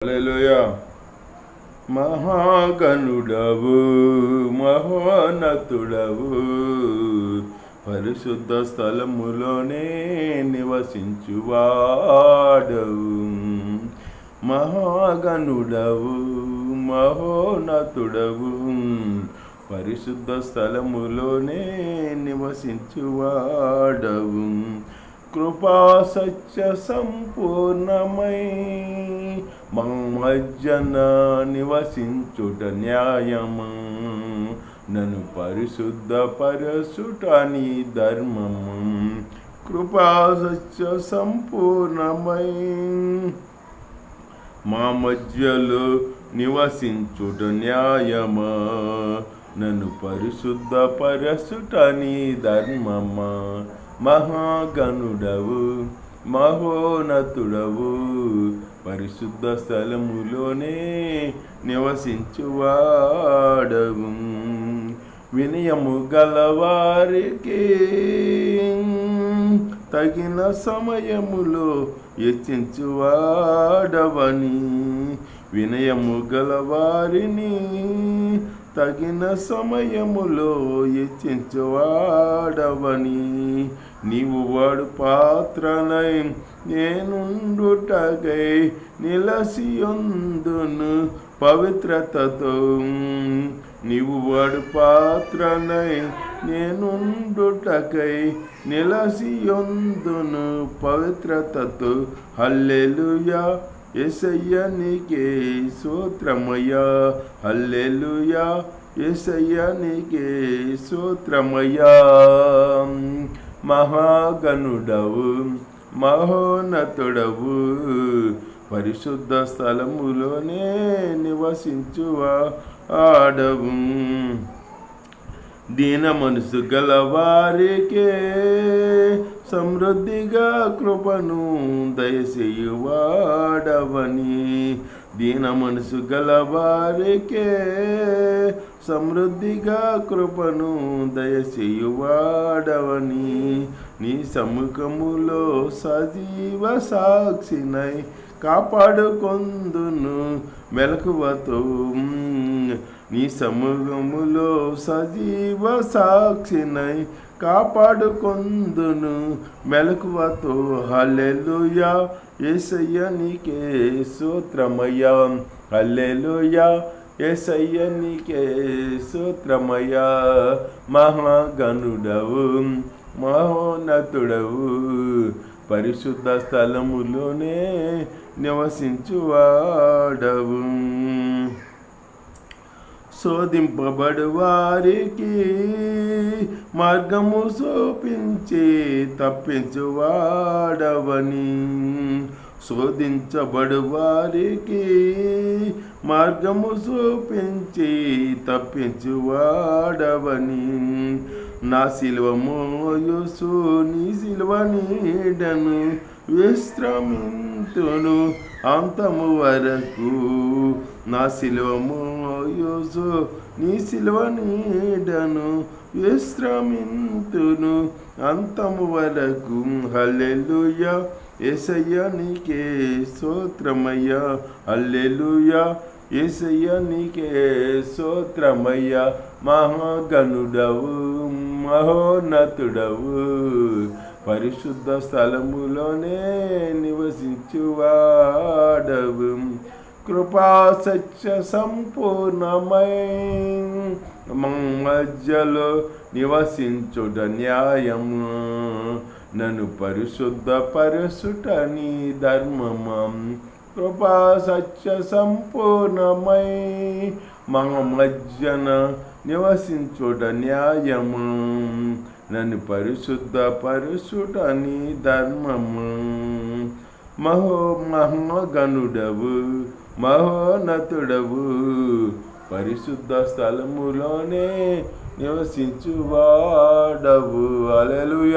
హల్లెలూయా. మహాగణుడవు మహోన్నతుడవు, పరిశుద్ధ స్థలములోనే నివసించువాడవు. మహాగణుడవు మహోన్నతుడవు, పరిశుద్ధ స్థలములోనే నివసించువాడవు. కృపా సత్య సంపూర్ణమై మా మధ్యన నివసించుట న్యాయము, నన్ను పరిశుద్ధ పరచుట నీ ధర్మము. కృపా సత్య సంపూర్ణమై మా మధ్యలో నివసించుట న్యాయమా, నన్ను పరిశుద్ధ పరచుట నీ ధర్మమా. మహాగణుడవు మహోన్నతుడవు, పరిశుద్ధ స్థలములోనే నివసించువాడవు. వినయము గలవారికి తగిన సమయములో హెచ్చించువాడవని, వినయము గలవారిని తగిన సమయములో హెచ్చించువాడవని, నీవు వాడు పాత్రనై నేనుండుటకై నిలసియుందును పవిత్రతతో. నీవు వాడు పాత్రనై నేనుండుటకై నిలసియుందును పవిత్రతతో. హల్లెలూయా. యేసయ్యా నీకే స్తోత్రమయ్యా. హల్లెలూయా. యేసయ్యా నీకే స్తోత్రమయ్యా. మహాగణుడవు మహోన్నతుడవు, పరిశుద్ధ స్థలములోనే నివసించువాడవు. దీన మనసు గలవారికే సమృద్ధిగా కృపను దయచేయువాడవని, దీన మనసు గలవారికే సమృద్ధిగా కృపను దయచేయువాడవని, నీ సముఖములో సజీవ సాక్షినై కాపాడుకొందును మెలకువతో. నీ సముఖములో సజీవ సాక్షినై కాపాడుకొందును మెలకువతో. హల్లెలూయా. యేసయ్యా నీకే స్తోత్రమయ్యా. హల్లెలూయా. యేసయ్యా నీకే స్తోత్రమయ్యా. మహాగణుడవు మహోన్నతుడవు, పరిశుద్ధ స్థలములోనే నివసించువాడవు. శోధింపబడు వారికి మార్గము చూపించి తప్పించువాడవని, శోధించబడు వారికి మార్గము చూపించి తప్పించువాడవని, నా సిలువ మోయుచు నీ సిలువ నీడను విశ్రమింతును అంతము వరకు. నా సిలువ మోయుచు నీ సిలువ నీడను విశ్రమింతును అంతము వరకు. హల్లెలూయా. యేసయ్యా నీకే స్తోత్రమయ్యా. హల్లెలూయా. యేసయ్యా నీకే స్తోత్రమయ్యా. మహాగణుడవు మహోన్నతుడవు, పరిశుద్ధ స్థలములోనే నివసించువాడవు. కృపా సత్య సంపూర్ణమై మా మధ్యలో నివసించుట న్యాయము, నన్ను పరిశుద్ధ పరచుట నీ ధర్మమా. కృపా సత్య సంపూర్ణమై మా మధ్యన నివసించుట న్యాయము, నన్ను పరిశుద్ధ పరచుట నీ ధర్మము. మహాగణుడవు మహోన్నతుడవు, పరిశుద్ధ స్థలములోనే నివసించువాడవు. హల్లెలూయా.